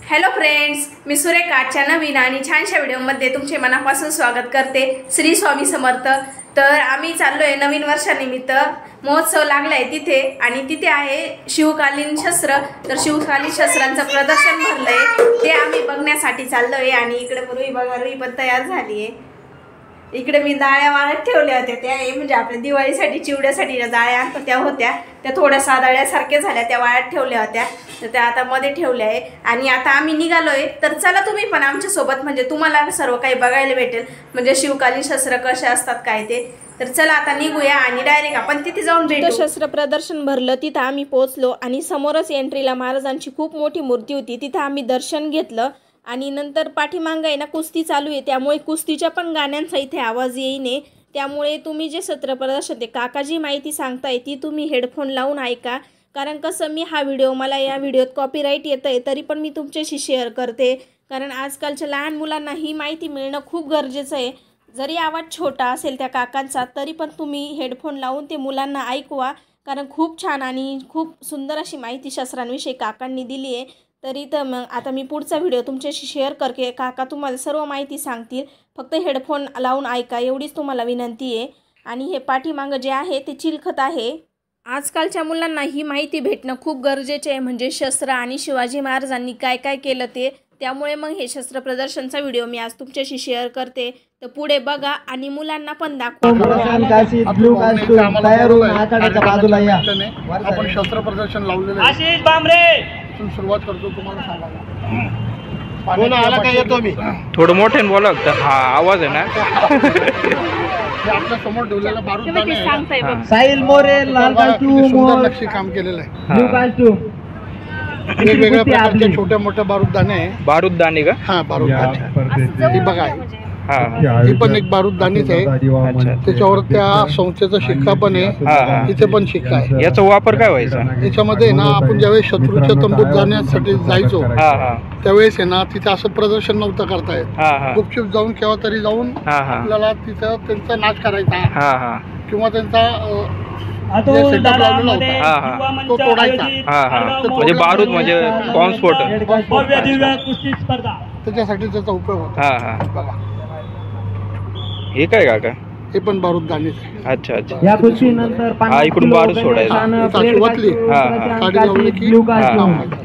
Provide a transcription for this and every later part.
Hello friends, मी सुरेखा आजच्या नवीन आणि छानशा व्हिडिओमध्ये तुमचे मनापासून स्वागत करते। श्री स्वामी समर्थ। तर आम्ही चाललोय नवीन वर्षानिमित्त महोत्सव लागलाय तिथे आणि तिथे आहे शिवकालीन शस्त्र। तर शिवकालीन शस्त्रांचं प्रदर्शन भरलंय ते आम्ही बघण्यासाठी चाललोय। आणि इकडे रुई बघा, रुई पण तयार झाली आहे। इकडे मी डाळ्या वाळत ठेवल्या होत्या, त्या म्हणजे आपल्या दिवाळीसाठी चिवड्यासाठी डाळ्या आणतो त्या होत्या, त्या थोड्या साधाळ्यासारख्या झाल्या, त्या वाळत ठेवल्या होत्या, तर त्या आता मध्ये ठेवल्या आहे। आणि आता आम्ही निघालोय, तर चला तुम्ही पण आमच्या सोबत, म्हणजे तुम्हाला सर्व काही बघायला भेटेल, म्हणजे शिवकालीन शस्त्र कसे असतात काय ते। तर चला आता निघूया आणि डायरेक्ट आपण तिथे जाऊन भेटू। शस्त्र प्रदर्शन भरलं, तिथं आम्ही पोहोचलो आणि समोरच एंट्रीला महाराजांची खूप मोठी मूर्ती होती, तिथं आम्ही दर्शन घेतलं। आणि नंतर पाठीमागं आहे ना कुस्ती चालू आहे, त्यामुळे कुस्तीच्या पण गाण्यांचा इथे आवाज येईने, त्यामुळे तुम्ही जे सत्र प्रदर्शन ते काका जी माहिती सांगताय ती तुम्ही हेडफोन लावून ऐका। कारण कसं मी हा व्हिडिओ, मला या व्हिडिओत कॉपीराईट येतंय तरी पण मी तुमच्याशी शेअर करते, कारण आजकालच्या लहान मुलांना ही माहिती मिळणं खूप गरजेचं आहे। जरी आवाज छोटा असेल त्या काकांचा तरी पण तुम्ही हेडफोन लावून ते मुलांना ऐकवा, कारण खूप छान आणि खूप सुंदर अशी माहिती शस्त्रांविषयी काकांनी दिली आहे। तरी तर मग आता मी पुढचा व्हिडिओ तुमच्याशी शेअर करते, काका तुम्हाला सर्व माहिती सांगतील, फक्त हेडफोन लावून ऐका एवढीच तुम्हाला विनंती आहे। आणि हे पाठीमागं जे आहे ते चिलखत आहे। आजकालच्या मुलांना ही माहिती भेटणं खूप गरजेचे आहे, म्हणजे शस्त्र आणि शिवाजी महाराजांनी काय काय केलं ते, त्यामुळे मग हे शस्त्र प्रदर्शनचा व्हिडिओ मी आज तुमच्याशी शेअर करते, तर पुढे बघा आणि मुलांना पण दाखवा। आपण शस्त्र प्रदर्शन लावलेलं आहे, आशिष बांबरे सुरुवात करतो तुम्हाला सांगायला। कोण आला काय येतो मी, थोडं मोठ्याने बोला, हा आवाज आहे ना। आपल्या समोर ठेवलेला बारूददानी आहे, साहिल मोरे लाल कास्टूम, सुंदर नक्षी काम केलेलं आहे, ब्लू कास्टूम, वेगवेगळ्या प्रकारचे छोट्या मोठ्या बारूददाने आहे। बारूददानी का? हा बारूददानी, ही बघा ही पण एक बारूददानीच आहे, त्याच्यावर त्या संस्थेचा शिक्का पण आहे, इथे पण शिक्का आहे। याचा वापर काय व्हायचा? याच्यामध्ये ना आपण ज्यावेळेस शत्रूच्या तंबूत जाण्यासाठी जायचो त्यावेळेस आहे ना तिथे असं प्रदर्शन नव्हतं करता येत, गुपचूप जाऊन केव्हा तरी जाऊन आपल्याला तिथं त्यांचा नाश करायचा किंवा त्यांचा सेटअप लावलेला होता तो तोडायचा, म्हणजे बारूद म्हणजे बॉम्बस्फोट, त्याच्यासाठी त्याचा उपयोग होता। हे काय काका? हे पण बारूददानीच आहे। अच्छा अच्छा, या कुस्तीनंतर हा इकडून बारूद सोडायचं, सुरुवातली काडी लावली की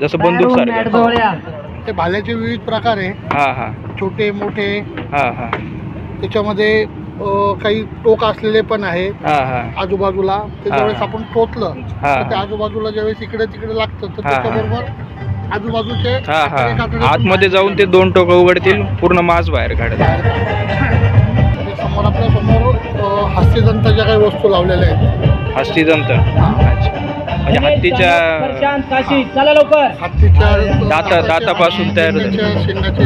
जसं बंदूक सारखं। ते भाल्याचे विविध प्रकार आहे, छोटे मोठे, त्याच्यामध्ये काही टोक असलेले पण आहे आजूबाजूला, त्याच्यावेळेस आपण टोचलं तर त्या आजूबाजूला ज्यावेळेस इकडे तिकडे लागतं तर त्याच्याबरोबर आजूबाजूचे आतमध्ये जाऊन ते दोन टोक उघडतील, पूर्ण मांस बाहेर काढतील। समोर आपल्या समोर हस्तिदंताच्या काही वस्तू लावलेल्या आहेत। हस्तिदंत म्हणजे हत्तीच्या दातापासून तयार होते, शेंगाचे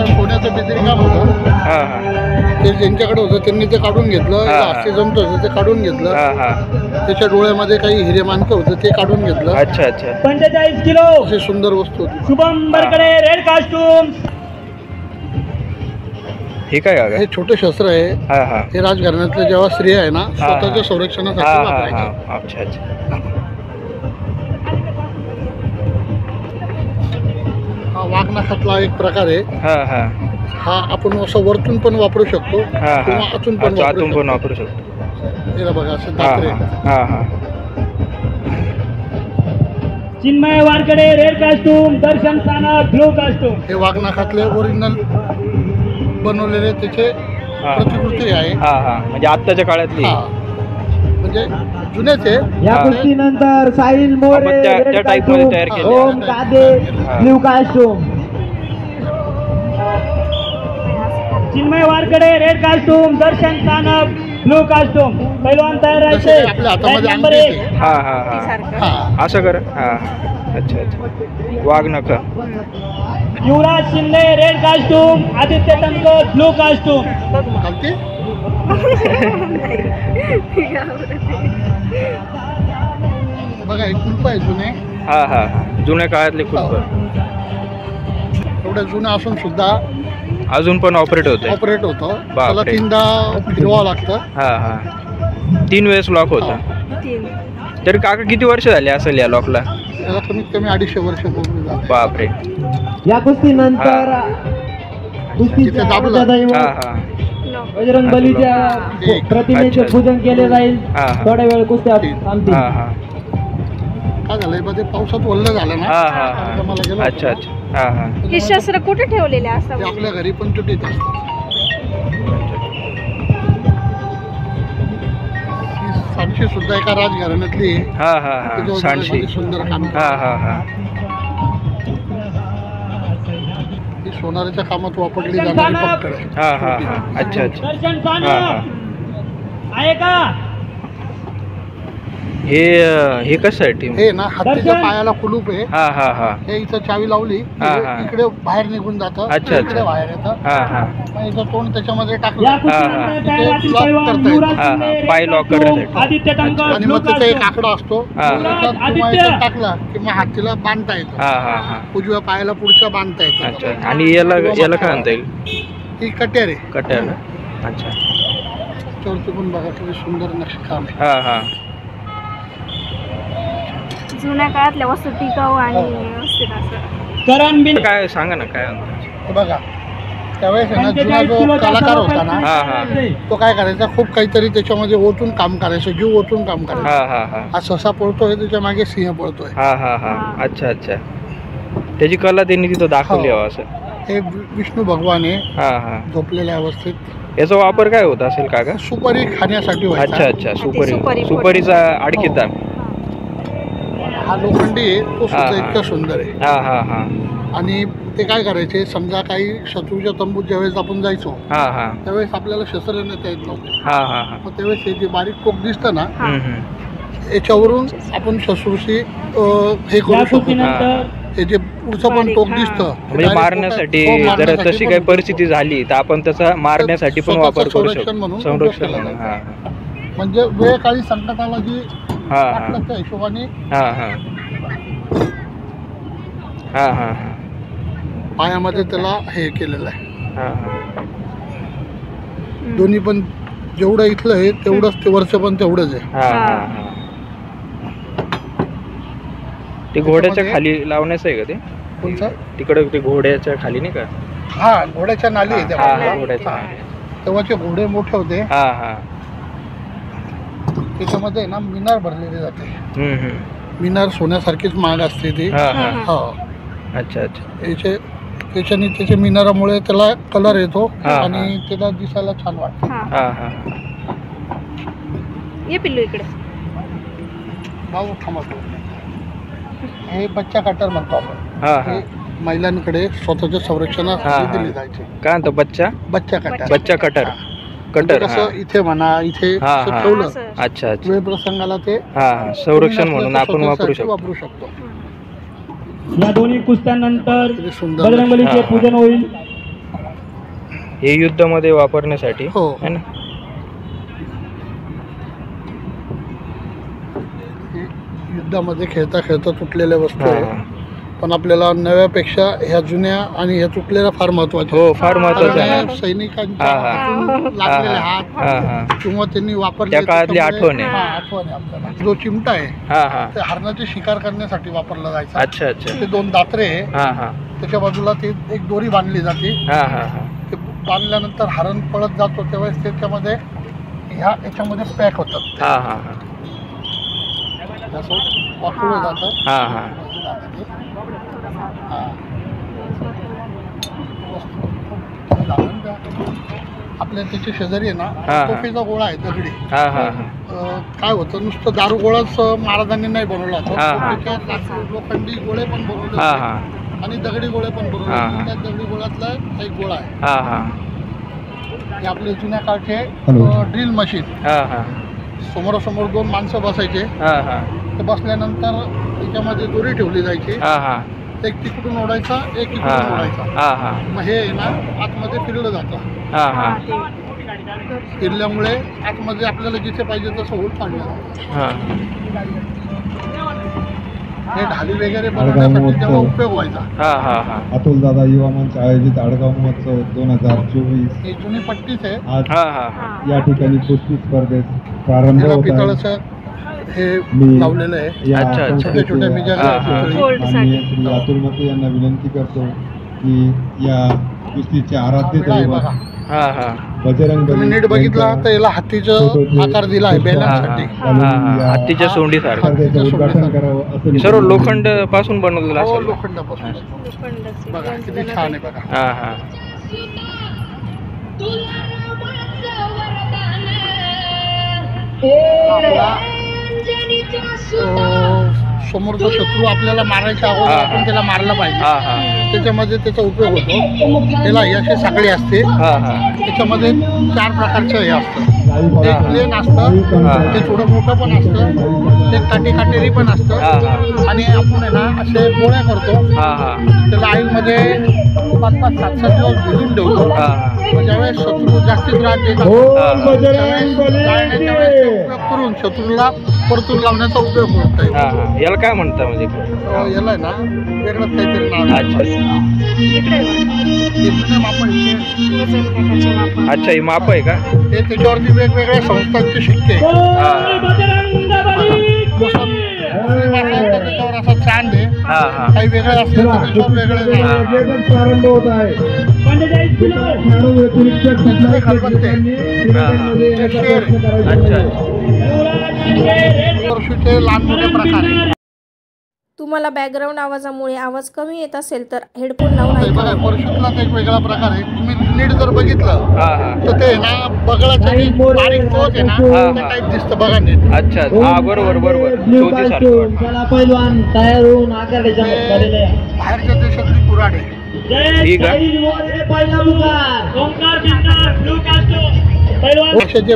सोन्याचं बेदरी काम होतं, ते ज्यांच्याकडे होतं त्यांनी ते काढून घेतलं, हस्तिदंत होतं ते काढून घेतलं, त्याच्या डोळ्यामध्ये काही हिरे मानकं होतं ते काढून घेतलं। अच्छा अच्छा, 45 किलो अशी सुंदर वस्तू होती। शुभम बरकडे रेड कास्टूम, हे काय काका? हे छोटे शस्त्र आहे, हे राजघराण्यातले जेव्हा स्त्रिया आहे ना स्वतःच्या संरक्षणासाठी वापरायचे। अच्छा अच्छा, हा वाघनखातला एक प्रकार आहे, हा आपण असं वरतून पण वापरू शकतो किंवा आतून पण वापरू शकतो। हे बघा असं दात्रे, Chinmay Warkade red costume, Darshan Sanap blue costume, हे वाघनखातले ओरिजिनल बनवलेले त्याचे प्रतिकृती आहे, म्हणजे आत्ताच्या काळातली, म्हणजे जुनेच आहे। या कुस्तीनंतर साहिल मोरे त्या टाइप मध्ये तयार केले, Om Kade blue costume, Chinmay Warkade red costume, Darshan Sanap blue costume, पैलवान तयार राहायचे आपल्या हातामध्ये अंगठी आहे, असं कर। अच्छा अच्छा, वाघनख, Yuvraj Shinde red costume, Aditya Tankar blue costume, बघा हे कुलप आहे जुने, हा हा जुन्या काळातले कुलप, एवढ्या जुना असून सुद्धा अजून पण ऑपरेट होतंय. ऑपरेट होतं. बापरे. त्याला 3दा फिरवावं लागतं. हा हा 3 वेळेस लॉक होतं. तरी काका किती वर्ष झाले असेल या लॉकला? त्याला कमीत कमी 250 वर्ष पूर्ण झाले. बापरे. या कुस्तीनंतर कुस्तीच्या दाबलं. दैवत हा हा बजरंग बलीच्या प्रतिमेचे अच्छा. पूजन केले जाईल. हा, हा. थोड्या वेळ कुस्त्या थांबतील. हा हा काय झालंय मध्ये पावसात ओलं झालं ना. हा हा आता मला हा गेलं अच्छा होतं. अच्छा. हा हा हे शस्त्र कुठे ठेवलेले असतात? ते आपल्या घरी पण तुटीत असतात. ही सांडशी सुद्धा एका राजघराण्यातली आहे. हा हा हा त्याच्यावर सांडशी. मध्ये सुंदर काम केलं. हा हा हा ही सोनाराच्या कामात वापरली जाणारी पक्कड आहे. हा हा हा अच्छा अच्छा. दर्शन हा सानप हा आहे का? हे कशासाठी? हे ना हत्तीच्या पायाला कुलूप आहे. हा हा हा हे इथं चावी लावली की हा, हे हा. इकडे बाहेर निघून जातं. अच्छा, अच्छा. इकडे बाहेर येतं. हा हा मग इथं तोंड त्याच्यामध्ये या टाकलं कुस्तीनंतर हा. तयारातील लॉक पैलवान करता येतं. युवराज हा, हा. शिंदे, पाय रेड लॉक कास्टूम, करण्यासाठी. आदित्य टंकर, आणि ब्लू मग तिथे एक कास्टूम. आकडा असतो. हा. त्याच्यात किंवा आदित्य. याच्यात टाकला की मग हातीला बांधता येतो. हा हा हा उजव्या पायाला पुढच्या बांधता येतं. अच्छा. आणि याला काय म्हणता येईल? ही कट्यार आहे. कट्याला. अच्छा. त्याच्यावरती पण बघा किती सुंदर नक्षीकाम आहे. हा हा जुन्या काळातल्या वस्तू टिकाऊ आणि व्यवस्थित असं. करण बिन काय सांगा ना काय म्हणता? हे बघा त्यावेळेस आहे ना जुना जो कलाकार होता ना हा हा तो काय करायचा, खूप काहीतरी त्याच्यामध्ये ओतून काम करायचं, जीव ओतून काम करायचं. हा हा हा हा ससा पळतोय त्याच्या मागे सिंह पळतोय. हा हा हा अच्छा अच्छा. त्याची कला त्यांनी तिथं दाखवली हवं असं. हे विष्णू भगवान आहे हा हा झोपलेल्या अवस्थेत. याचा वापर काय होत असेल काका? सुपारी खाण्यासाठी अच्छा व्हायचा. अच्छा. सुपारी सुपारी सुपारीचा आणखी दाम. हा लोखंडी आहे तो हा, सुद्धा हा. इतका सुंदर आहे. हा हा हा आणि ते काय करायचे, समजा काही शत्रूच्या तंबूत ज्यावेळेस आपण जायचो हा हा त्यावेळेस आपल्याला शस्त्र नेता येत नव्हते. हा हा हा मग त्यावेळेस हे जे बारीक टोक दिसतं ना हम्म. याच्यावरून आपण शत्रूशी हे करू या शकतो. कुस्तीनंतर हे जे पुढचं पण टोक दिसतं म्हणजे मारण्यासाठी जर तशी काही परिस्थिती झाली तर आपण त्याचा मारण्यासाठी पण वापर करू संरक्षण शकतो. म्हणून संरक्षण उपयोग म्हणून. केला हा म्हणजे वेळ काळी संकटाला जी हा हा वाटलं त्या हिशोबाने हा हा हा हा हा पायामध्ये त्याला हे केलेलं आहे. हा हा दोन्ही पण जेवढं इथलं आहे तेवढंच ते वरचं पण तेवढंच आहे. हा हा हा. ते घोड्याच्या खाली लावण्याचं आहे का ते? कोणचं? तिकडे ते घोड्याच्या खाली नाही का? हा घोड्याच्या नाली आहे त्या हा, बाजूला. घोड्याच्या हा. नाली. तेव्हाचे घोडे मोठे होते. हा हा त्याच्यामध्ये ना मिनार भरलेली जाते. हम्म. मिनार सोन्यासारखीच महाग असते ती. हा हा हा अच्छा अच्छा. त्याच्याने त्याच्या मिनारामुळे त्याला कलर येतो हा, हा. आणि त्याला दिसायला छान वाटतं. हा हा ये पिल्लू इकडे. भाऊ थांबा. हे बच्चा कटर म्हणतो आपण. हा हा हे महिलांकडे स्वतःच्या हा, संरक्षणासाठी हा. दिले जायचे. काय म्हणतो बच्चा? बच्चा कटर. बच्चा कटर. म्हणजे कटर हा. कसं इथे म्हणा इथे हा, असं हा. ठेवलं असं. अच्छा अच्छा. वेळ प्रसंगाला ते हा हा संरक्षण म्हणून आपण वापरू शकतो. वापरू शकतो. या दोन्ही कुस्त्यानंतर किती सुंदर. बजरंग बलीचे हा. पूजन होईल. हे युद्धामध्ये वापरण्यासाठी हो. है ना? हे युद्धामध्ये खेळता खेळता तुटलेल्या वस्तू हा, आहे. हा. पण आपल्याला नव्यापेक्षा ह्या जुन्या आणि ह्या तुटलेल्या फार महत्वाच्या. हो फार महत्वाचं आहे ना. सैनिकांच्या हा, हा. हातून लागलेले हात हा हा किंवा त्यांनी वापरले त्या काळातली त्याच्यामुळे- आठवण आहे. हा, आठवण आहे आपल्याला. जो चिमटा आहे हा हा ते हरणाची शिकार करण्यासाठी वापरला जायचा. अच्छा अच्छा. ते 2 दात्रे आहे. हा हा त्याच्या बाजूला ते एक दोरी बांधली जाते. हा हा हा ते बांधल्यानंतर हरण पळत जातो त्यावेळेस त्याच्यामध्ये याच्यामध्ये पॅक होतात. हा हा हा असं वापरलं जातं. हा हा हा. आपल्या त्याच्या शेजारी आहे ना हा. तोफेचा गोळा आहे दगडी. हा हा हा काय होतं नुसतं दारू गोळाच महाराजांनी नाही बनवला होता. हा, हा. त्याच्यात लोखंडी गोळे पण बनवले हा होते हा आणि दगडी गोळे पण बनवले हा, होते. हा. त्या दगडी गोळ्यातला एक गोळा आहे. हा हा हे आपले जुन्या काळचे ड्रिल मशीन. हा हा समोरासमोर 2 माणसं बसायचे. हा हा ते बसल्यानंतर त्याच्यामध्ये दोरी ठेवली जायची. हा हा एक तिकडून ओढायचा एक हा इकडून ओढायचा. हा हा मग हे आहे ना आतमध्ये फिरलं जातं. हा हा फिरल्यामुळे आतमध्ये आपल्याला जिथे पाहिजे तसं होल पाडलं जातं. हा हे ढाली वगैरे बनवण्यासाठी तेव्हा उपयोग व्हायचा. हा हा हा अतुल दादा युवा मंच आयोजित आडगाव महोत्सव 2024 ही जुनी पट्टीच आहे. आज हा हा हा या ठिकाणी कुस्ती स्पर्धेत प्रारंभ त्याला होत आहे. पितळाचं हे मी लावलेलं आहे. या अच्छा, अच्छा. छोटे-छोटे मी ज्या- हा, हा. माननीय श्री अतुल मते यांना विनंती करतो की या कुस्तीचे आराध्य विडा आहे दैवत बघा. हा हा बजरंग तुम्ही नीट बघितला तर याला हत्तीचं आकार दिला आहे बैलांसाठी. हा हा हत्तीच्या सोंडीसारखं स्पर्धेचं उद्घाटन करावं असं सर्व लोखंड पासून बनवलेलं हो, असेल. लोखंडापासून बघा किती छान आहे बघा. हा हा समोरचा शत्रू आपल्याला मारायच्या अगोदर हा, आपण त्याला मारला पाहिजे. हा हा त्याच्यामध्ये त्याचा उपयोग होतो. त्याला ही अशी साखळी असते. हा हा त्याच्यामध्ये 4 प्रकारचं हे असतं. हा, एक हा. प्लेन असतं, हा. ते थोडं मोठं पण असतं, ते काटेरी पण हा, असतं. हा. आणि आपण आहे ना असे गोळ्या करतो. हा हा त्याला आईलमध्ये 5-5, 7-7 दिवस भिजून ठेवतो. हा हा मग ज्यावेळेस शत्रू जास्तीत त्रास देत असतो, हा. त्यावेळेस जाळण्याच्या वेळेस ते उपयोग करून शत्रूला परतून लावण्याचा उपयोग होत आहे. हा हा याला काय म्हणता म्हणजे याला आहे ना वेगळंच काहीतरी नाव आहे. अच्छा हे जुने मापन हे अच्छा ही माप आहे का? त्याच्यावरती वेगवेगळ्या संस्थांचे शिक्के आहेत. हा जसं मुस्लिम असेल तर त्याच्यावर असा चांद आहे. हा हा काही वेगळे असले तर त्याच्यावर वेगळे नाव आहे. वेगच प्रारंभ होत आहे. 45 किलो खेळाडू व्यतिरिक्त कुठल्याही खलबत्ते. क्रीडामध्ये याचा अच्छा प्रयत्न करायचा अच्छा आहे. परशुचे लहान मोठे प्रकार आहे. तुम्हाला बॅकग्राऊंड आवाजामुळे आवाज कमी येत असेल तर हेडफोन लावून हे बघा ऐका. परशुतलाच एक वेगळा प्रकार आहे. तुम्ही नीट जर बघितलं हा हा तर ते ना बघायचं जे बारीक टोच आहे ना हा. त्या टाईप दिसतं बघा नीट. अच्छा हा बरोबर बरोबर ब्ल्यू चौथी कास्टूम चला पैलवान तयार होऊन आकारण्याच्या झालेले आहे. बाहेरच्या देशातली कुऱ्हाड आहे. जय ठीक आहे. साई मोरे पहिला मुखार ओंकार बिंदास ब्ल्यू कास्टूम पैलवान असे जे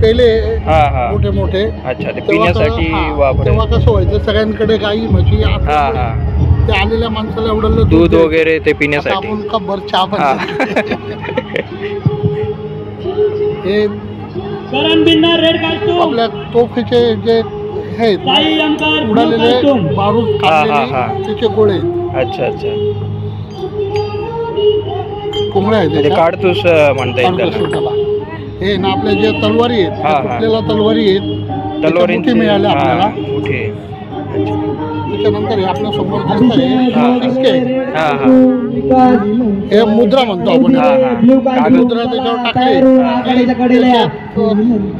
पेले हा हा मोठे मोठे अच्छा ते तेव्हा पिण्यासाठी वापरायचं. तेव्हा कसं व्हायचं सगळ्यांकडे गाई म्हशी हा हा ते आलेल्या माणसाला एवढं दूध वगैरे ते आता पिण्यासाठी. आपण कपभर चहा पण हा. हे करण बिंदास रेड कास्टूम आपल्या तोफीचे जे हे साई अंकार ब्ल्यू उडालेले कास्टूम बारूद हा, हा. काढलेले त्याचे गोळे अच्छा अच्छा कोंबड्या आहेत म्हणजे त्याच्या. काडतूस म्हणता येईल काढतो त्याला. त्याला. हे ना आपल्या जे तलवारी आहेत हा, त्या हा. तुटलेल्या तलवारी आहेत तलवारींची मिळाल्या आपल्याला. मोठी त्याच्यानंतर हे आपल्या समोर दिसतंय हा. शिक्के. हा हा हे मुद्रा म्हणतो आपण हा, हा. ब्ल्यू मुद्रा त्याच्यावर टाकली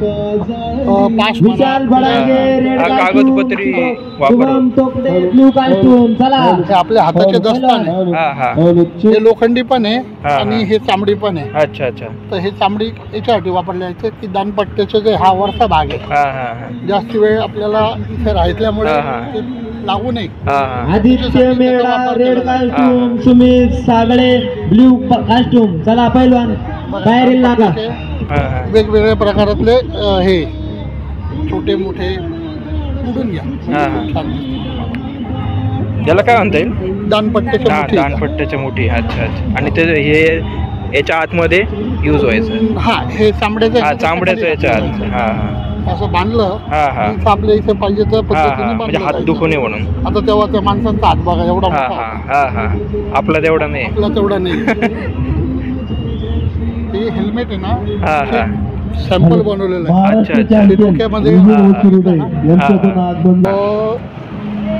पाच विशाल बडागे रेड हा, कास्टूम कागदपत्री वापर. शुभम तोकडे ब्ल्यू कास्टूम चला हे आपल्या हाताचे दस्तान आहे. हा हा हे लोखंडी पण आहे हा. आणि हे चामडी पण आहे. अच्छा अच्छा तर हे चामडी याच्यासाठी वापरले जायचे की दानपट्ट्याचं जे हा वरचा भाग आहे हा हा हा जास्त वेळ आपल्याला इथे राहिल्यामुळे हा, हा. ते लागू नये. हा हा Aditya Mela red costume Sumit Sagale blue costume चला पैलवान तयारीला लागा हा हा वेगवेगळ्या प्रकारातले हे छोटे मोठे उडून घ्या. हा, हा. छान दिसतं. याला काय म्हणता येईल? दानपट्ट्याच्या हा मुठी. दानपट्ट्याच्या मोठी. अच्छा अच्छा आणि ते हे याच्या आतमध्ये यूज व्हायचं. हा हे चांबड्याचं हा चांबड्याचं याच्या आत. हा हा असं बांधलं हा हा इथं आपल्या इथे पाहिजे त्या हा हा पद्धतीने म्हणजे बांधलं हात जायचं. दुखू नये म्हणून. आता तेव्हा त्या माणसांचा हात बघा एवढा हा मोठा हा हा हा आपला तेवढा नाही. आपला तेवढा नाही. हे हेल्मेट आहे हा ना हा सॅम्पल बनवलेलं आहे. अच्छा अच्छा ते डोक्यामध्ये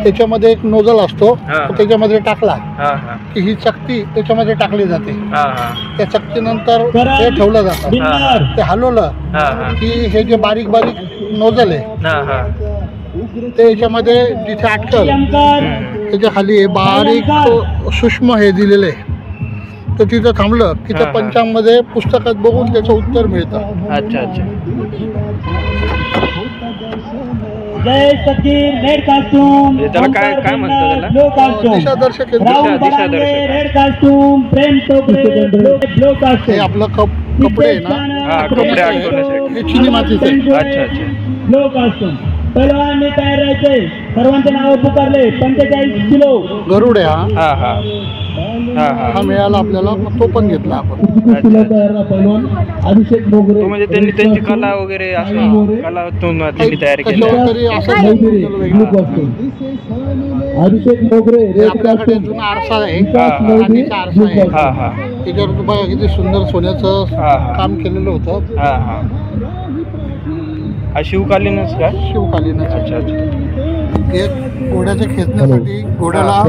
त्याच्यामध्ये एक नोजल असतो हा. तो त्याच्यामध्ये टाकला हा हा की ही चकती त्याच्यामध्ये टाकली जाते. हा हा त्या चकतीनंतर हे ठेवलं जातं. बिंदार ते हलवलं हा हा की हे जे बारीक बारीक नोजल आहे हा हा ते याच्यामध्ये जिथे अटकल अंकार त्याच्या खाली हे बारीक सूक्ष्म हे दिलेलं आहे. तर तिथं थांबलं की त्या हा, हा. पंचांगमध्ये पुस्तकात बघून त्याचं उत्तर मिळतं. अच्छा अच्छा जय सतीर रेड कास्टूम म्हणजे त्याला काय- काय म्हणतात त्याला? ब्लू कास्टूम दिशादर्शक आहे. राहुल दिशादर्शक. बडागे रेड कास्टूम प्रेम टोपरे ब्लू हे कास्टूम आपलं कपडे आहे ना हा कपडे अडकवण्यासाठी. हे चिनी मातीचं आहे. अच्छा अच्छा ब्लू कास्टूम पैलवानने तयार राहायचे सर्वांचे नाव पुकारले 45 किलो गरुड आहे हा हा हा हा हा हा मिळाला आपल्याला, मग तो पण घेतला आपण. अभिषेक मोगरे तो म्हणजे त्यांनी त्यांची कला वगैरे असं कलातून त्यांनी तयार केली. कशावर तरी असं वेगळं. अभिषेक मोगरे हे आपल्याकडे जुना आरसा आहे, चांदीचा आरसा आहे. हा हा त्याच्यावर बघा किती सुंदर सोन्याचं काम केलेलं होतं. हा हा हा शिवकालीनच का? शिवकालीनच. अच्छा अच्छा. हे घोड्याच्या खेचण्यासाठी, घोड्याला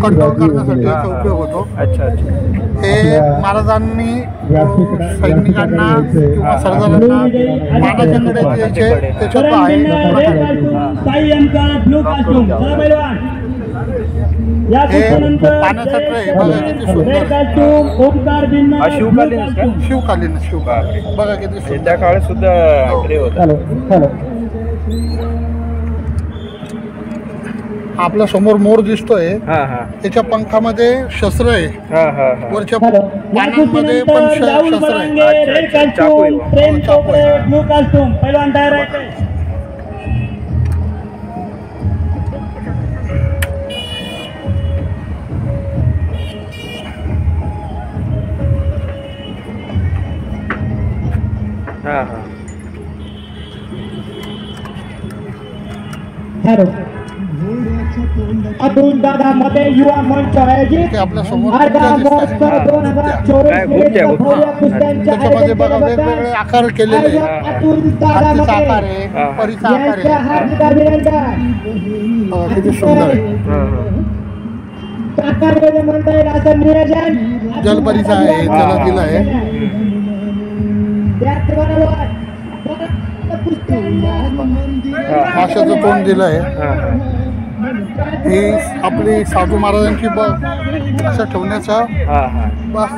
कंट्रोल करण्यासाठी याचा उपयोग होतो. अच्छा अच्छा. हे महाराजांनी सैनिकांना किंवा सरदारांना मानाच्या लढाई द्यायचे, त्याच्यात आहे. हे पाण्याचा ट्रे बघा किती सुंदर आहे. हा शिवकालीनच का? शिवकालीन शिवकालीन बघा किती सुंदर. त्या काळात सुद्धा ट्रे होता. आपल्या समोर मोर दिसतोय, हा हा त्याच्या पंखामध्ये शस्त्र आहे, हा हा हा. वरच्या पानांमध्ये पण शस्त्र आहे. चाकू आहे. हा हा अतुल दादा मध्ये युवा मंच आयोजित ते आपल्या समोर आरगा कुस्त्या महोत्सव दिसतायत. 2024 कुस्त्या. कुस्त्यांच्या त्याच्यामध्ये बघा वेगवेगळे आकार केलेले आहे. अतुल दादा हातीचा आकार मध्ये आहे, परीचा आकार यांच्या आहे. हार्दिक अभिनंदन. बघा किती सुंदर आहे. हा हा साकारमध्ये म्हणता येईल असं नियोजन जलपरीचा आहे, त्याला दिला आहे. त्याचबरोबर माशाचं तोंड दिलं आहे. हा हा ही आपली साधू महाराजांची असं ठेवण्याचा हा हा बस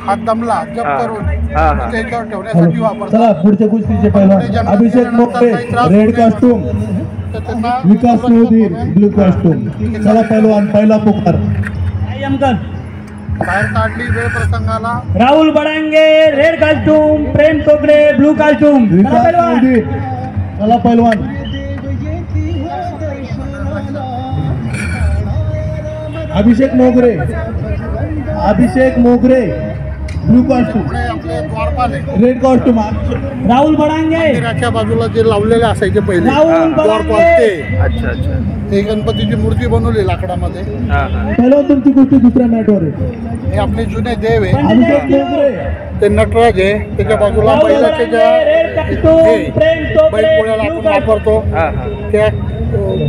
हात दमला जप करून हा, हा. त्याच्यावर ठेवण्यासाठी वापरतात. चला पुढच्या कुस्तीचे पहिलवान अभिषेक मोठे रेड कॉस्ट्यूम, तर त्यांना विकास मोदी ब्लू कॉस्ट्यूम. चला पहिलवान पहिला पुकार. बाहेर काढली वेळ प्रसंगाला. राहुल बडांगे रेड कॉस्ट्यूम, प्रेम कोकरे ब्लू कॉस्ट्यूम. चला पहिलवान. अभिषेक मोगरे ब्लू कॉस्ट्यूम, पुढे आपले द्वारपाल आहे. Red costume. राहुल बडांगे मंदिराच्या बाजूला जे लावलेले असायचे पहिले राहुल द्वारपाल ते. अच्छा अच्छा. हे गणपतीची मूर्ती बनवली लाकडामध्ये. हा हा पहिला तुमची गोष्टी दुसऱ्या मॅटवर आहे. हे आपले जुने देव आहे. अभिषेक मोगरे ते नटराज आहे. त्याच्या बाजूला बैलाचे ज्या बैलपोळ्याला आपण वापरतो हा हा त्या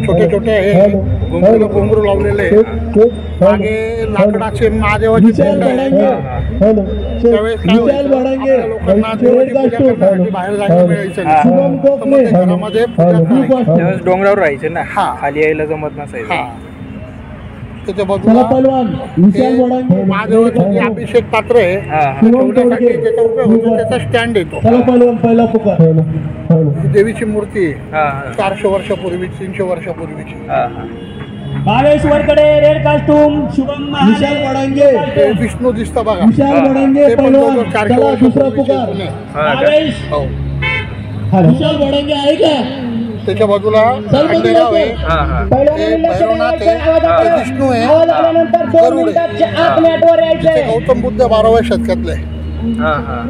छोटे छोटे हे घुंगरू लावलेले आहे. मागे लाकडाचे महादेवाची पिंड आहे. त्यावेळेस काय व्हायचं, आपल्या लोकांना देवाची पूजा करण्यासाठी बाहेर जायला मिळायचं नाही. तर मग ते घरामध्ये पूजा करायची. त्यावेळेस डोंगरावर राहायचे ना, हा. खाली यायला जमत नसायचं. हा. त्याच्या बाजूला हे महादेवाचे जे अभिषेक पात्र आहे हा हा ठेवण्यासाठी त्याचा उपयोग होतो, त्याचा स्टँड येतो. पहिला पुकार. ही देवीची मूर्ती आहे. हा हा 400 वर्षापूर्वी 300 वर्षापूर्वीची. हा हा भावेश वरकडे रेड कॉस्ट्यूम, शुभम विशाल बडांगे. ते विष्णू दिसतं बघा. विशाल बडांगे ते पण पहिलवान. 400 चला दुसरा वर्षापूर्वीचे पुकार. जुने. हा का? भावेश हो. विशाल बडांगे आहे का? त्याच्या बाजूला खंडेराव आहे. हा हा हे भैरवनाथ आहे. हे विष्णू आहे. गरुड आहे. ते गौतम बुद्ध 12व्या शतकातले आहे. हा हा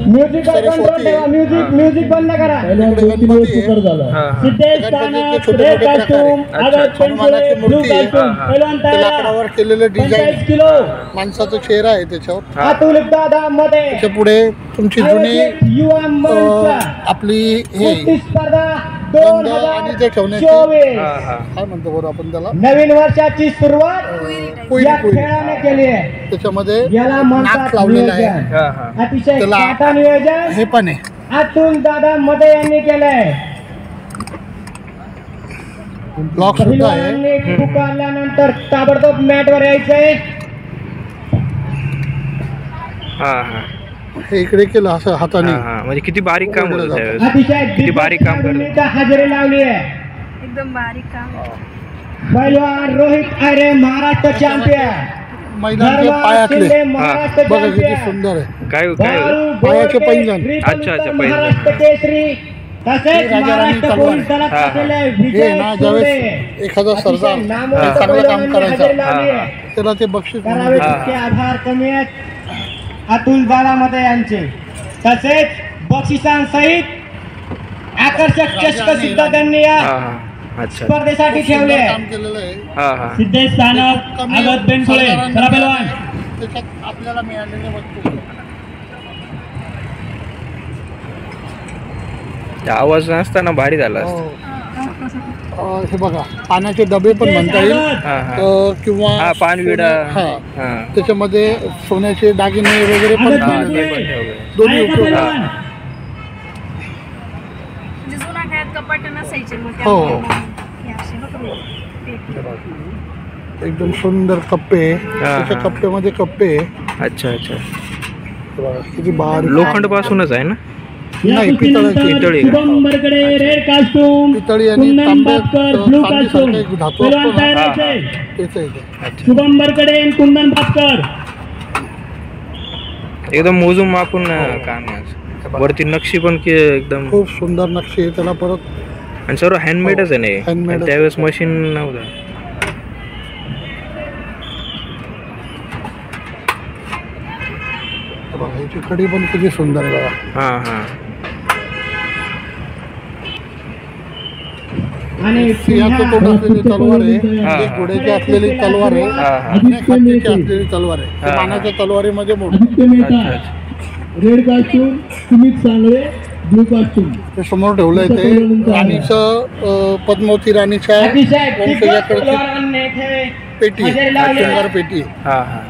म्युझिक सरस्वती आहे. म्युझिक बंद करा. इकडे गणपती आहे. हा हा सिद्धेश गणपतीचे कानप छोटे रेड छोटे कॉस्ट्यूम, प्रकार आहे. आगत अच्छा, हनुमानाची पेन्सिल ब्लू मूर्ती आहे. कॉस्ट्यूम. हा, हा. पहिलवान ते तयार. लाकडावर केलेलं डिझाईन 45 किलो. माणसाचा चेहरा आहे त्याच्यावर. हा. अतुल दादा मध्ये त्याच्या पुढे तुमची जुनी युवा मंच आपली हे कुस्ती स्पर्धा गंध आणि ते ठेवण्याची 2024. हा हा काय म्हणतो बरं आपण त्याला नवीन वर्षाची सुरुवात कोयरी या कोयरी. खेळाने केली आहे. त्याच्यामध्ये याला नाक म्हणतात लावलेलं आहे. नियोजन. हा हा अतिशय त्याला- काटा नियोजन हे पण आहे. अतुल दादा मध्ये यांनी केलंय. ब्लॉक सुद्धा आहे. पहिलवानांनी पुकारल्यानंतर ताबडतोब मॅट वर यायचंय. हा हा हे इकडे केलं असं हाताने. हा हा म्हणजे किती बारीक काम होतं त्यावेळेस. अतिशय किती बारीक काम करतो. दिग्गज हजेरी लावली आहे. एकदम बारीक काम. पहिलवान रोहित आयरे महाराष्ट्र चॅम्पियन. महिलांचे पायातले शिंदे महाराष्ट्र बघा किती चॅम्पियन. सुंदर आहे. काय काय होतं? पायाचे पैंजण. अच्छा, अच्छा, पैंजण. महाराष्ट्र केसरी तसेच महाराष्ट्र पोलीस दलात असलेले हे विजय ना सोडे ज्यावेळेस एखादा सरदार नामवंत चांगलं काम पैलवानांनी करायचं हजेरी लावली आहे. त्याला ते बक्षीस म्हणून करावे देतात. तितके आभार कमी आहेत अतुल दादामते यांचे. तसेच बक्षिसांसहित आकर्षक चषक सुद्धा त्यांनी या अच्छा स्पर्धेसाठी ठेवले सुंदर आहे. काम केलेलं आहे. हा सिद्धेश सानप, कमी आगत बेनफळे, साधारण चला पैलवान. त्याच्यात आपल्याला मिळालेल्या वस्तू आवाज नसताना भारी झाला असता. हे बघा पाण्याचे डबे पण म्हणता येईल किंवा हा पानविडा हा हा त्याच्यामध्ये सोन्याचे दागिने वगैरे पण आगत हा, ठेवलेले ते पण आहेत. ठेवलंय. दोन्ही ऐका उपयोग पैलवान. म्हणजे जुना काळात कपाट नसायचे मग हो. त्यामुळे हे असे बघा पेटी. एकदम सुंदर कप्पे त्याच्या हा. कप्प्यामध्ये कप्पे अच्छा अच्छा हे बघा, किती बारीक लोखंड पासूनच आहे ना. या नाही, कुस्तीनंतर पितळी. शुभम बरकडे रेड कास्टूम, पितळी आणि कुंदन तांब्यात, बापकर ब्लू चांदीसारखा कास्टूम. एक धातू पैलवान असतो ना. तयार हा, व्हायचे. तेच आहे ते. अच्छा शुभम बरकडे आणि कुंदन बापकर. एकदम मोजून मापून काम आहे. वरती नक्षी पण एकदम खूप सुंदर नक्षी आहे त्याला परत आणि सर्व हँडमेडच आहे ना हे. handmade आणि त्यावेळेस मशीन नव्हतं. हे बघा, याची कडी पण किती सुंदर आहे बघा. हा हा आणि सिंहाचं तोंड असलेली तलवार आहे हा. एक घोड्याची असलेली तलवार आहे हा हा आणि एक हत्तीची असलेली तलवार आहे हा. ते मानाच्या तलवारीमध्ये मोठी आदित्य अच्छा मेहता अच्छा red costume, Sumit Sangle blue costume. ते समोर ठेवलंय ते राणीचं पद्मावती राणीच्या अतिशय दिग्गज वंशजाकडची पैलवानांनी इथे पेटी हजेरी लावली आहे. शृंगार पेटी हा हा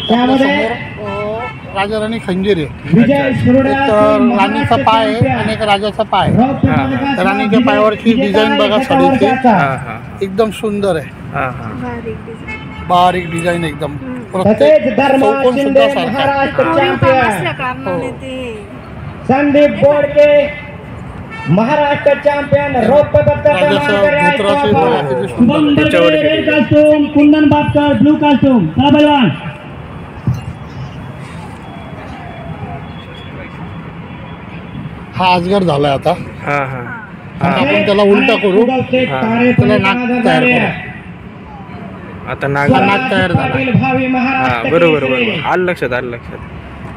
त्यामध्ये समोर राजा राणी खंजीर आहे विजय सुरडे एक असतील, राणीचा महाराष्ट्र पाय आहे चॅम्पियन. आणि एक राजाचा पाय आहे. रौप्य हा, हा. पदकासह राणीच्या विजय पायावरची विजेता डिझाईन बघा एका साडीची. वर्गाचा. हा हा एकदम सुंदर आहे हा हा बारीक डिझाईन. बारीक डिझाईन एकदम तसेच प्रत्येक धर्मा चौकोन शिंदे सुद्धा सारखा आहे. महाराष्ट्र कोरीव काम चॅम्पियन. असल्या कारणाने ते संदीप बोडके महाराष्ट्र चॅम्पियन रौप्य पदक राजाचं धोत्राचे बघा किती सुंदर आहे. त्याच्यावर रेड कास्टूम, कुंदन बापकर ब्लू कास्टूम. चला पैलवान. हा अजगर झालाय आता हा हा आता आपण त्याला उलटा करू त्याला नाक तयार करू आता नाग हा, नाक तयार झाला. भावी हा महाराष्ट्र बरोबर केसरी. बरोबर आलं लक्षात आलं लक्षात.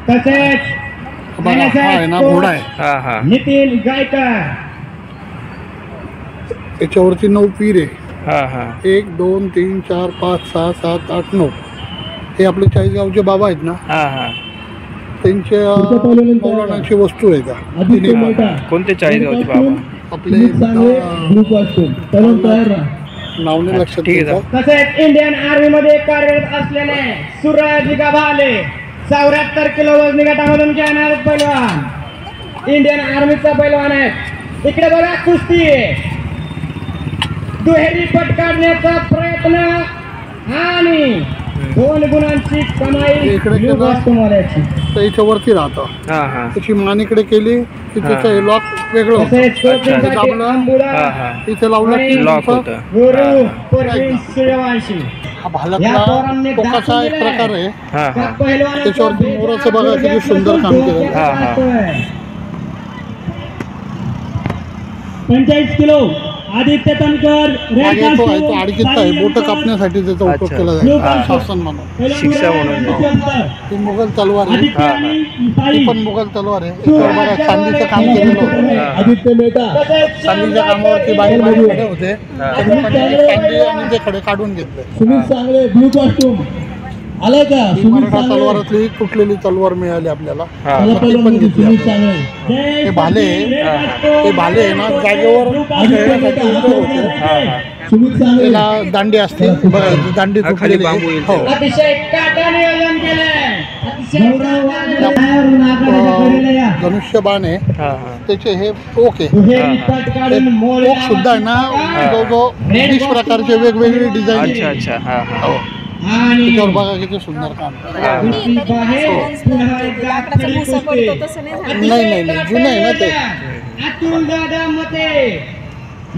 तसेच बघा हा आहे ना घोडा आहे हा हा नितीन गायकर. त्याच्यावरती 9 पीर आहे हा हा 1 2 3 4 5 6 7 8 9 हे आपले चाळीसगावचे बाबा आहेत ना हा हा त्यांच्या मौलानाची वस्तू आहे का आदित्य तिन्ही मेहता कोणते चाळीसगावचे बाबा. आपले ब्लू कास्टूम. पैलवान तयार राहा. नावने लक्षात ठीक आहे घ्यायचं. तसेच इंडियन आर्मी मध्ये कार्यरत असलेले सूरज गाभाले 74 किलो वजनी गटामधून घेणारे पैलवान इंडियन आर्मीचा पैलवान आहे. इकडे बघा कुस्ती आहे. दुहेरी पट काढण्याचा प्रयत्न आणि 2 गुणांची कमाई इकडे ब्लू केलं. कास्टूमवाल्याची. तर याच्यावरती राहतं हा हा त्याची मान इकडे केली की त्याचं हे लॉक वेगळं होतं तसेच कोचिंगसाठी आपलं- अंबुला हा हा इथे लावलं की लॉक असं होतं. गुरु परवीन सूर्यवंशी हा भालकला टोकाचा एक प्रकार आहे हा हा त्याच्यावरती मोराचं बघा किती सुंदर काम केलं. हा, हा. 45 किलो आदित्य तनकर रेड मागे तो आहे तो कास्टूम, आडकीचा आहे बोट कापण्यासाठी त्याचा उपयोग अच्छा. केला ब्लू जाईल कास्टूम. शासन म्हणून पहिला शिक्षा गुरु म्हणून. दुष्यंत. ही मुघल तलवार आहे आदित्य आणि ही साई. पण मुघल तलवार आहे याच्यावर बघा चांदीचं काम केलेलं होतं आदित्य मेहता. चांदीच्या कामावरती बारीक बारीक खडे होते त्यांनी पण ते चांदी आणि ते खडे काढून घेतले सुमित सांगळे ब्लू कास्टूम आलाय का ही सुमित मराठा सांगळे. तलवारातली तुटलेली तलवार मिळाली आपल्याला हा. पहिला ती पण घेतली सुमित आपण. सांगळे. हे भाले हे भाले आहे ना जागेवर खेळण्यासाठी उपयोग होतो हा हा सुमित सांगळे. त्याला दांडी असते बघा ही दांडी हा, खाली तुटलेली बांबू आहे. येईल हो त्याला. अतिशय काटा नियोजन केलंय. अतिशय बाहेरून आकाराच्या कडेला या. धनुष्यबाण आहे हा हा त्याचे हे ओक आहे दुहेरी पट काढून मोल ओक सुद्धा आहे ना जवळजवळ 20 प्रकारचे वेगवेगळे डिझाईन अच्छा अच्छा हा हा आणि त्याच्यावर बघा किती सुंदर काम हा. कुस्ती बाहेर पुन्हा एकदा लाकडाचा खडी भुसा कुस्ती. पडतो तसं नाही झालं. नाही, नाही, नाही, जुनं आहे ना ते. अतुल दादा मते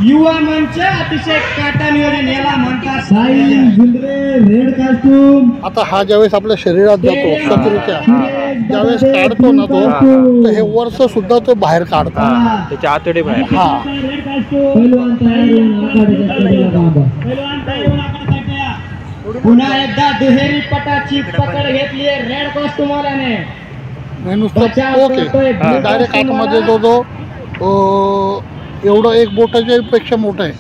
युवा मंच अतिशय काटा नियोजन याला म्हणतात साहिल गुंद्रे रेड कॉस्ट्यूम. आता हा ज्यावेळेस आपल्या शरीरात जातो शत्रूच्या, ज्यावेळेस काढतो ना तो, तर हे वर्ष सुद्धा तो बाहेर काढतो. त्याच्या आतडे बाहेर. हा रेड कॉस्ट्यूम. पहिलवान तयार होऊन आखाड्याच्या कडेला थांबा. पहिलवान तयार होऊन आखाड्याच्या. पुन्हा एकदा दुहेरी पटाची पकड घेतली रेड कॉस्ट्यूम वाल्याने. हे नुसतं ओके डायरेक्ट आतमध्ये जो एवढं एक बोटाच्या पेक्षा मोठं आहे.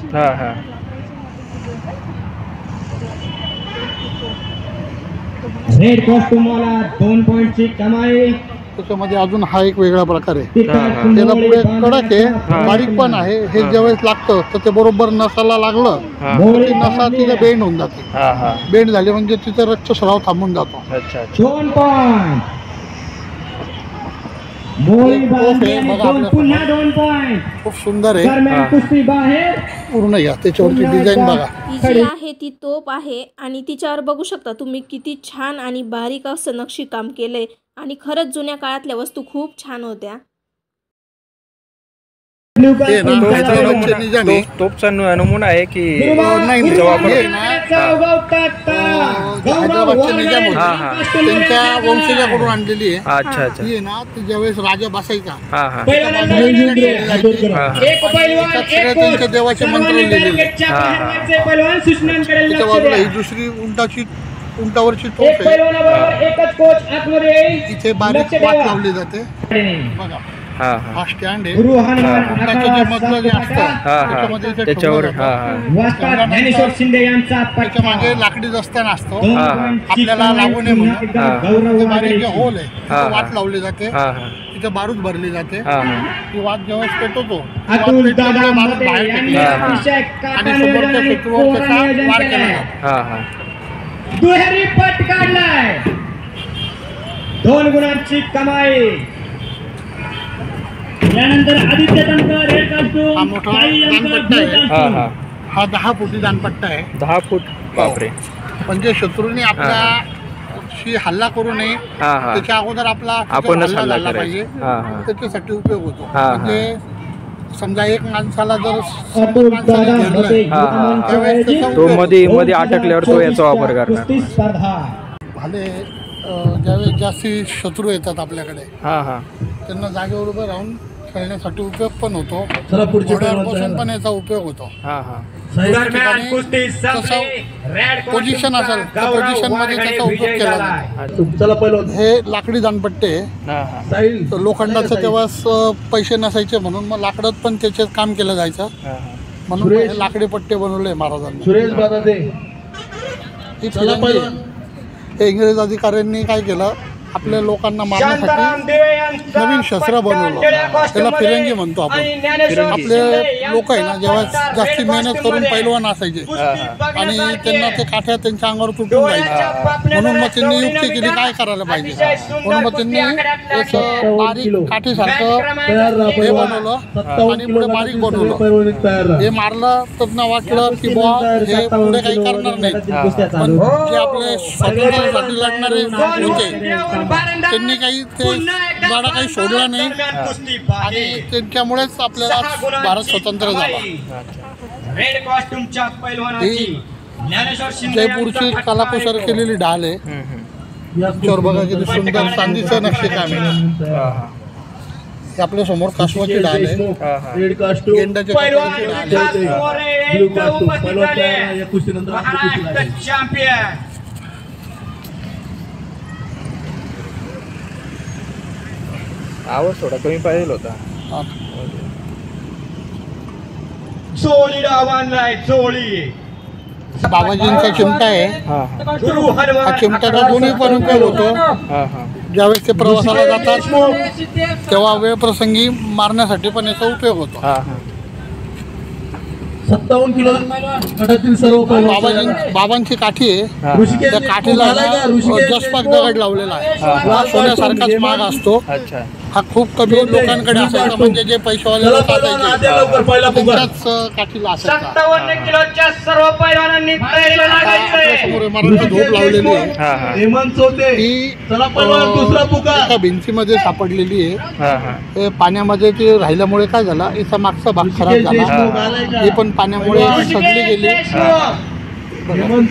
रेड कॉस्ट्यूम वाला 2 पॉइंटची कमाई. त्याच्यामध्ये अजून हा एक वेगळा प्रकार आहे. त्याला पुढे कडक आहे, बारीक पण आहे. हे ज्यावेळेस लागतं तर ते बरोबर नसाला लागलं तर ती नसा तिथे बेंड होऊन जाते. बेंड झाली म्हणजे तिथे रक्तस्राव थांबून जातो. 2 पॉइंट. पुन्हा 2 पॉइंट. खूप सुंदर आहे. दरम्यान कुस्ती बाहेर. पूर्ण घ्या त्याच्यावरची डिझाईन बघा. ही जी आहे ती तोप आहे आणि तिच्यावर बघू शकता तुम्ही किती छान आणि बारीक असं नक्षीकाम केलंय आणि खरंच जुन्या काळातल्या वस्तू खूप छान होत्या. तोपचा नमुना आहे की त्यांच्या वंशजाकडून आणलेली आहे. अच्छा अच्छा. ही आहे ना ती ज्यावेळेस राजा बसायचा त्यांच्या देवाचे मंत्र लिहिलेले. त्याच्या बाजूला ही दुसरी उंटावरची तोफ आहे. इथे बारीक वाट लावली जाते बघा. हा स्टँड आहे. उंटाचं जे मधलं जे असतं त्याच्यामध्ये इथे त्याच्यावर त्याच्या मागे लाकडी दस्ताना असतो आपल्याला लागू नये म्हणून. बारीक जे होल आहे तिथे वाट लावली जाते. तिथे बारूद भरली जाते. ती वाट जेव्हा पेटवतो बारूद बाहेर फेकली आणि समोरच्या शत्रूवर त्याचा वार केला जातो. दुहेरी पट काढलाय. 2 गुणांची कमाई. यानंतर आदित्य तनकर रेड कॉस्ट्यूम. हा मोठा दानपट्टा आहे. हा 10 फुटी दानपट्टा आहे. 10 फूट. बापरे. म्हणजे शत्रूने आपल्याशी हल्ला करू नये त्याच्या अगोदर आपणच हल्ला झाला पाहिजे त्याच्यासाठी उपयोग होतो. म्हणजे समजा एक माणसाला जर तो मध्ये अटकल्यावर तो याचा वापर करणार. भाले ज्यावेळेस जास्ती शत्रू येतात आपल्याकडे त्यांना जागेवर उभं राहून खेळण्यासाठी उपयोग पण होतो. घोड्यावरपासून पण याचा उपयोग होतो. पोझिशन असेल त्या पोझिशन मध्ये त्याचा उपयोग केला जातो. हे लाकडी दानपट्टे लोखंडाचं तेव्हा पैसे नसायचे म्हणून मग लाकडात पण त्याचे काम केलं जायचं म्हणून हे लाकडी पट्टे बनवले महाराजांनी. हे इंग्रज अधिकाऱ्यांनी काय केलं आपल्या लोकांना मारण्यासाठी नवीन शस्त्र बनवलं. त्याला फिरंगी म्हणतो आपण. आपले लोक आहे ना जेव्हा जास्ती मेहनत करून पैलवान असायचे आणि त्यांना ते काठ्या त्यांच्या अंगावर तुटून जायचे म्हणून मग त्यांनी युक्ती केली काय करायला पाहिजे म्हणून मग त्यांनी एक बारीक काठीसारखं हे बनवलं आणि पुढे बारीक बनवलं. हे मारलं तर ना वाटलं की बुवा हे पुढे काही करणार नाही पण जे आपले स्वातंत्र्यासाठी लढणारे होते त्यांनी काही ते गाडा काही सोडला नाही आणि त्यांच्यामुळेच आपल्याला भारत स्वतंत्र झाला. ही जयपूरची कलाकुसर केलेली ढाल आहे. त्याच्यावर बघा किती सुंदर चांदीचं नक्षीकाम आहे. हे आपल्या समोर कासवाची ढाल आहे. गेंड्याच्या कपड्याची ढाल आहे. आवाज थोडा कमी पाहिजे होता. बाबाजींचा चिमटा आहे. हा चिमट्याचा दोन्ही पण उपयोग होतो. ज्यावेळेस ते प्रवासाला जातात तेव्हा वेळ प्रसंगी मारण्यासाठी पण याचा उपयोग होतो. 57 किलो गटातील सर्व बाबांची काठी आहे. त्या काठीला जसपाक दगड लावलेला आहे. सोन्यासारखाच माग असतो हा खूप कमी लोकांकडे असायचा, म्हणजे जे पैशावाले लोक असायचे त्यांच्याच काठीला असायचा. 57 किलोच्या सर्व पैलवानांनी तयारीला लागायचंय. समोर इमारतीला झोप लावलेली आहे, ही एका भिंतीमध्ये सापडलेली आहे. ते पाण्यामध्ये ते राहिल्यामुळे काय झालं, याचा मागचा भाग खराब झाला, ही पण पाण्यामुळे सडली गेली.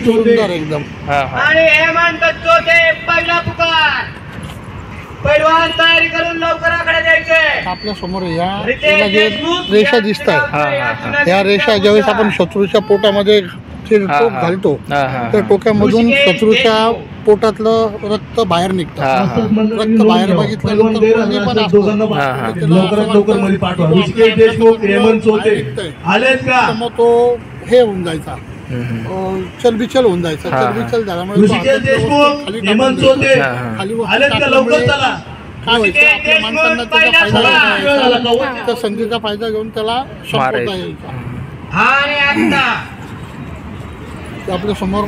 सुंदर एकदम. आणि हेमंत चोते पहिला पुकार. पैलवान तयारी करून लवकराकडे द्यायचे. आपल्या समोर याला जे रेषा दिसत आहे, या रेषा ज्यावेळेस आपण शत्रूच्या पोटामध्ये जे टोक घालतो, त्या टोक्यामधून शत्रूच्या पोटातलं रक्त बाहेर निघतं. रक्त बाहेर बघितल्यानंतर पण मग तो हे होऊन जायचा, चलबिचल होऊन जायचं. चलबिचल झाल्यामुळे काय व्हायचं, आपल्या माणसांना त्याचा फायदा घ्यायचा, त्या संधीचा फायदा घेऊन त्याला संपवता यायचा. आपल्या समोर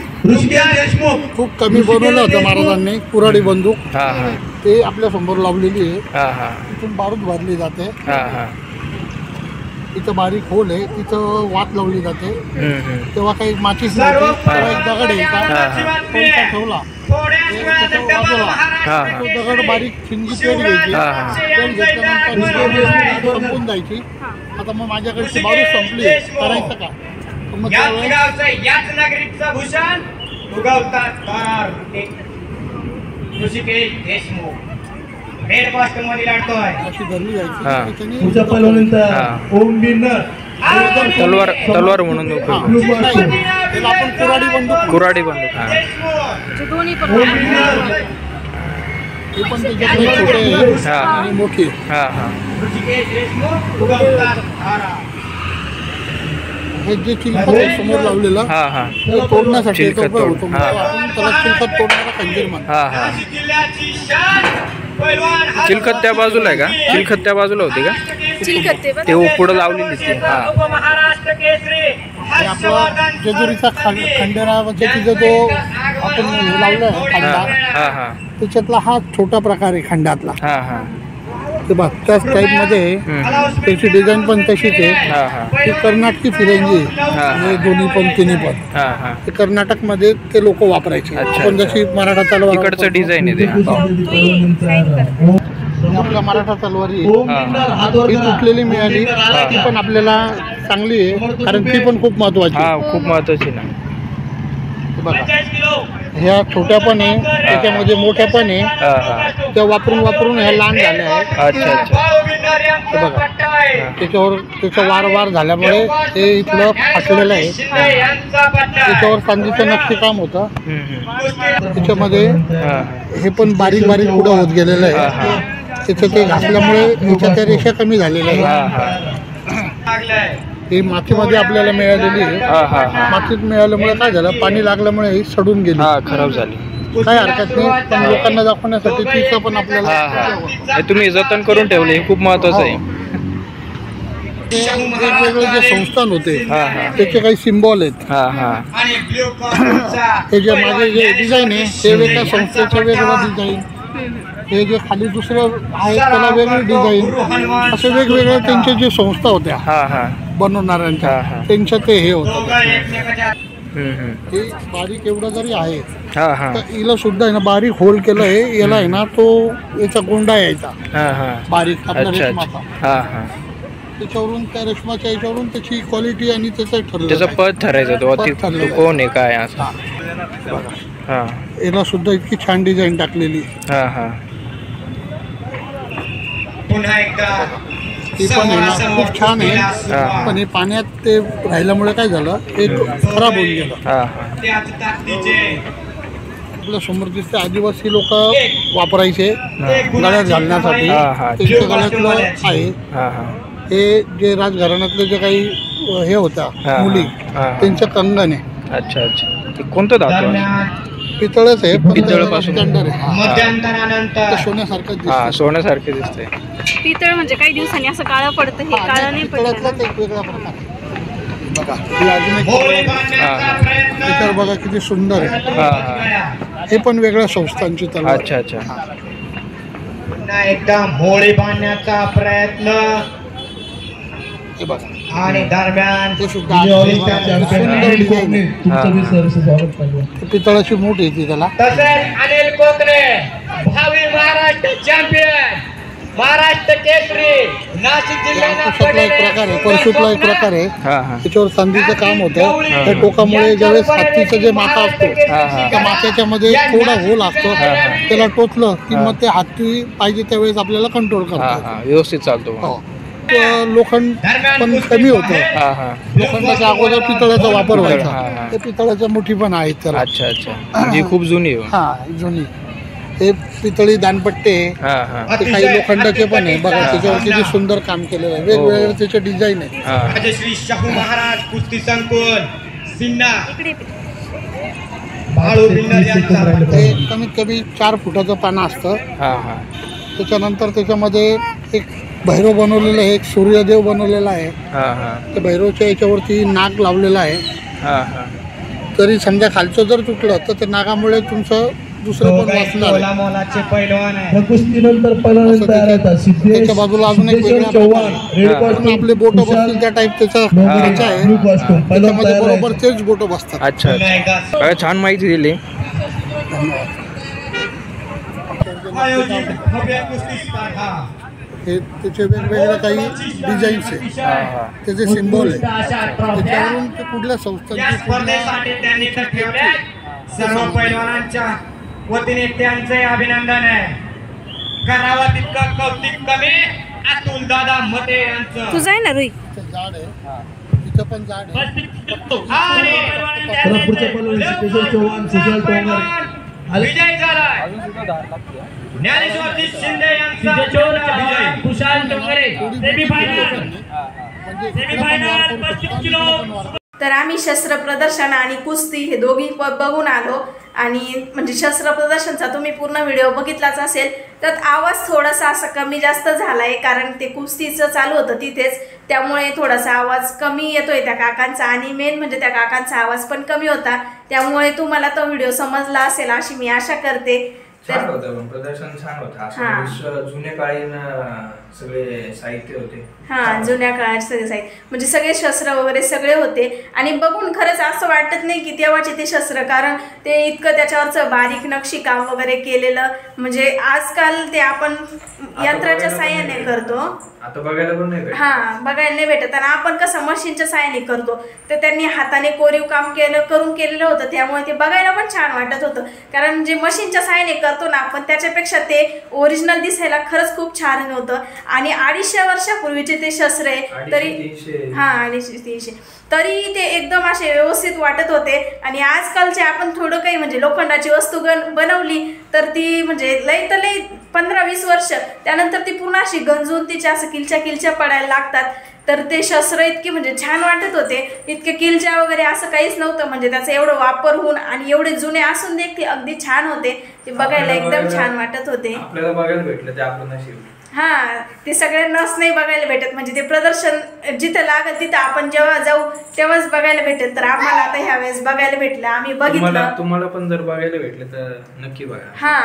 खूप कमी बनवलं होतं महाराजांनी कुऱ्हाडी बंदूक, ते आपल्या समोर लावलेली आहे. तिथून बारूद भरली जाते. इथं बारीक होल आहे, तिथं वात लावली जाते. तेव्हा काही माचीस नव्हती, तेव्हा एक दगड यायचा, कोणता ठेवला तो दगड बारीक चिंगी पेट घ्यायची, पेट घेतल्यानंतर संपून जायची. आता मग माझ्याकडची बारूद संपली, करायचं का, मग याच नागरिकचं भूषण उगवतात ऋषिकेश देशमुख हेडमास्टर मध्ये लढतोय. अशी धरली जायची. तलवार म्हणून त्याला आपण कुऱ्हाडी बंदूक. हे पण त्याच्याकडे छोटे आहे आणि मोठी. ऋषिकेश देशमुख उगवतात धारा. हे जे चिलखत समोर लावलेलं ते तोडण्यासाठी होतो, आपण त्याला चिलखत तोडणारा खंजीर म्हणतो. चिलखत त्या बाजूला आहे का? चिलखत त्या बाजूला होती का? ते पुढे लावलेली ती. आपला जेजुरीचा खंडेरावरच्या तिथं जो आपण लावला आहे खंडा, त्याच्यातला हा छोटा प्रकार आहे खंडातला. ते बघ त्याच टाईपमध्ये त्याची डिझाईन पण तशीच आहे. ती कर्नाटकी फिरंगी आहे, दोन्ही पण तिन्ही पण. ते कर्नाटकमध्ये ते लोक वापरायचे. पण जशी मराठा तलवार इकडचं डिझाईन आहे आपल्या मराठा तलवारी ही तुटलेली मिळाली, ती पण आपल्याला चांगली आहे, कारण ती पण खूप महत्वाची. खूप महत्वाची ना. बघा ह्या छोट्या पण आहे, त्याच्यामध्ये मोठ्या पण आहे. त्या वापरून ह्या लहान झाल्या आहेत. अच्छा. बघा त्याच्यावर वार झाल्यामुळे ते इथलं फाटलेलं आहे. त्याच्यावर चांदीचं नक्षीकाम होतं. त्याच्यामध्ये हे पण बारीक पुढं होत गेलेलं आहे. त्याचं ते घासल्यामुळे त्याच्या त्या रेषा कमी झालेल्या आहेत. ही मातीमध्ये आपल्याला मिळालेली आहे. मातीत मिळाल्यामुळे काय झालं, पाणी लागल्यामुळे ही सडून गेली, खराब झाली. काही हरकत नाही, पण लोकांना दाखवण्यासाठी तिचं पण आपल्याला तुम्ही जतन करून ठेवले, हे खूप महत्वाचं आहे. वेगवेगळे जे संस्थान होते त्याचे काही सिम्बॉल आहेत. हे जे माझे जे डिझाईन आहे ते वेगळ्या संस्थेचं वेगळं डिझाईन, हे जे खाली दुसरं आहे त्याला वेगळी डिझाईन, असे वेगवेगळ्या त्यांच्या जे संस्था होत्या बनवणाऱ्यांच्या, त्यांच्या ते हे होतं. हे बारीक एवढं जरी आहे तर हिला सुद्धा आहे ना बारीक होल केलं आहे. याला आहे ना तो याचा गोंडा यायचा बारीक आपल्या रेशमाचा. त्याच्यावरून त्या रेशमाच्या याच्यावरून त्याची क्वालिटी आणि त्याचा पद ठरायचं कोण आहे काय असं. याला सुद्धा इतकी छान डिझाईन टाकलेली. ती पण आहे ना खूप छान आहे, पण हे पाण्यात ते राहिल्यामुळे काय झालं, एक खराब होऊन गेलं. आपल्या समोर दिसते आदिवासी लोक वापरायचे गळ्यात घालण्यासाठी, त्यांच्या गळ्यातलं आहे. हे जे राजघराण्यातले जे काही हे होत्या मुली, त्यांच्या कंगण आहे. अच्छा. कोणतं धातू? पितळच आहे, पितळपासून सोन्यासारखं दिसते. पितळ म्हणजे काही दिवसांनी असं काळं पडतं, हे काळं नाही पडतं. एक वेगळा प्रकार बघा, ही अजून एक त्याच्यावर बघा किती सुंदर आहे. हे पण वेगळ्या संस्थांची तलवार. अच्छा. पुन्हा एकदा होळी बांधण्याचा प्रयत्न हे बघा आणि दरम्यान ते सुद्धा पितळाची मूठ येते त्याला. तसेच अनिल कोकणे भावी महाराष्ट्र चॅम्पियन, महाराष्ट्र केसरी, नाशिक अंकुशातला एक प्रकार आहे, परशुतला एक प्रकार आहे. हा हा त्याच्यावर संधीचं काम होतं. त्या टोकामुळे ज्यावेळेस हत्तीचं जे माथा असतो त्या माथ्याच्या मध्ये थोडा होल असतो, त्याला टोचलं की मग ते हत्ती पाहिजे त्यावेळेस आपल्याला कंट्रोल हा करतो. हा व्यवस्थित चालतो. हो. लोखंड पण कमी होतं. हा हा लोखंडाच्या अगोदर पितळाचा वापर व्हायचा. ते पितळाच्या मुठी पण आहेत त्याला. अच्छा अच्छा, म्हणजे खूप जुनी आहे. हा जुनी. हे पितळी दानपट्टे हा हा ते काही लोखंडाचे पण आहे. बघा त्याच्यावर किती सुंदर काम केलेलं आहे. वेगवेगळे त्याचे डिझाईन आहे. राजश्री शाहू महाराज कुस्ती संकुल सिन्ना बाळू बिल्लर यांचा ते कमीत कमी 4 फुटाचं पानं असतं. हा हा त्याच्यानंतर त्याच्यामध्ये एक भैरव बनवलेलं आहे, एक सूर्यदेव बनवलेला आहे. हा हा त्या भैरवच्या याच्यावरती नाग लावलेला आहे. हा हा तरी समजा खालचं जर तुटलं तर ते नागामुळे तुमचं दुसरं पण वाचणार आहे. मोलाचे पैलवान आहे. कुस्तीनंतर पहिल्यांदा तयार होता सिद्धेश त्याच्या बाजूला अजून एक वेगळा चव्हाण, रेड हा. कॉस्ट्यूम, आपले बोटं बसतील त्या टाईप त्याचं ह्याचं आहे. ब्लू कॉस्ट्यूम पहिला त्याच्यामध्ये तयार आहे. बरोबर तेच बोटं बसतात. अच्छा पुन्हा अच्छा, एकदा काय छान माहिती दिली. आयोजित भव्य कुस्ती स्पर्धा हे त्याचे वेगवेगळे काही डिझाईन्स आहे, हा हा त्याचे सिम्बॉल आहे. अशा ट्रॉफ्या त्याच्यावरून ते कुठल्या या संस्थांची स्पर्धेसाठी त्यांनी तर ठेवल्या. सर्व पैलवानांच्या वतीने त्यांचे अभिनंदन आहे. करावं तितकं कौतिक कमी. अतुल दादा मते यांचं तुझं आहे ना रुई. झाड आहे, तिथं पण झाड आहे. पुन्हा पुढच्या पहिलवान सिद्धेश्वर चव्हाण, सुजल तोमर आले. विजय झालाय ज्ञानेश्वरजी शिंदे यांचा विजय. खुशाल डोंगरे सेमीफायनल म्हणजे सेमीफायनल 35 किलो. तर आम्ही शस्त्र प्रदर्शन आणि कुस्ती हे दोघी बघून आलो. आणि म्हणजे शस्त्र प्रदर्शनचा तुम्ही पूर्ण व्हिडिओ बघितलाच असेल. तर आवाज थोडासा असा कमी जास्त झाला आहे, कारण ते कुस्तीचं चालू होतं तिथेच, त्यामुळे थोडासा आवाज कमी येतोय त्या काकांचा. आणि मेन म्हणजे त्या काकांचा आवाज पण कमी होता, त्यामुळे तुम्हाला तो व्हिडिओ समजला असेल अशी मी आशा करते. छान होतं प्रदर्शन, छान होतं. असं जुन्या काळीन सगळे साहित्य होते. हा जुन्या काळात सगळे साहित्य म्हणजे सगळे शस्त्र वगैरे सगळे होते. आणि बघून खरंच असं वाटत नाही की तेव्हाचे ते शस्त्र, कारण ते इतकं त्याच्यावरचं बारीक नक्षी काम वगैरे केलेलं. म्हणजे आजकाल ते आपण यंत्राच्या साहाय्याने करतो, आता बघायला पण नाही भेटत. हा बघायला नाही भेटत. आणि आपण कसं मशीनच्या साहाय्याने करतो, तर त्यांनी हाताने कोरीव काम करून केलेलं होतं, त्यामुळे ते बघायला पण छान वाटत होतं. कारण जे मशीनच्या साहाय्याने करतो ना आपण, त्याच्यापेक्षा ते ओरिजिनल दिसायला खरंच खूप छान होतं. आणि 250 वर्षापूर्वीचे ते शस्त्र आहे तरी 250-300. हा 250-300 तरी ते एकदम असे व्यवस्थित वाटत होते. आणि आजकालचे आपण थोडं काही म्हणजे लोखंडाची वस्तू बनवली तर ती म्हणजे लई तर लई 15-20 वर्ष त्यानंतर ती पुन्हा अशी गंजून तिच्या असं किलच्या पडायला लागतात. तर ते शस्त्र इतके म्हणजे छान वाटत होते, इतके किलच्या वगैरे असं काहीच नव्हतं. म्हणजे त्याचा एवढं वापर होऊन आणि एवढे जुने असून देखील अगदी छान होते. ते बघायला एकदम छान वाटत होते. आपल्याला बघायला भेटलं ते आपलं नशीब. हा ते सगळ्यांनाच नाही बघायला भेटत. म्हणजे ते प्रदर्शन जिथं लागेल तिथं आपण जेव्हा जाऊ तेव्हाच बघायला भेटेल. तर आम्हाला आता ह्या वेळेस बघायला भेटलं, आम्ही बघितलं. तुम्हाला पण जर बघायला भेटलं तर नक्की बघा. हा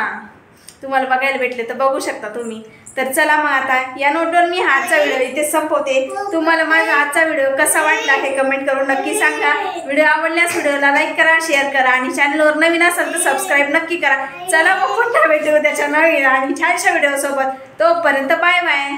तुम्हाला बघायला भेटले तर बघू शकता तुम्ही. तर चला मग आता या नोटवर मी आजचा व्हिडिओ इथे संपवते. तुम्हाला माझा आजचा व्हिडिओ कसा वाटला हे कमेंट करून नक्की सांगा. व्हिडिओ आवडल्यास व्हिडिओला लाईक करा, शेअर करा आणि चॅनलवर नवीन असाल तर सबस्क्राईब नक्की करा. चला मग पुन्हा भेटू त्याच्या नवीन आणि छानशा व्हिडिओ सोबत. तोपर्यंत बाय बाय.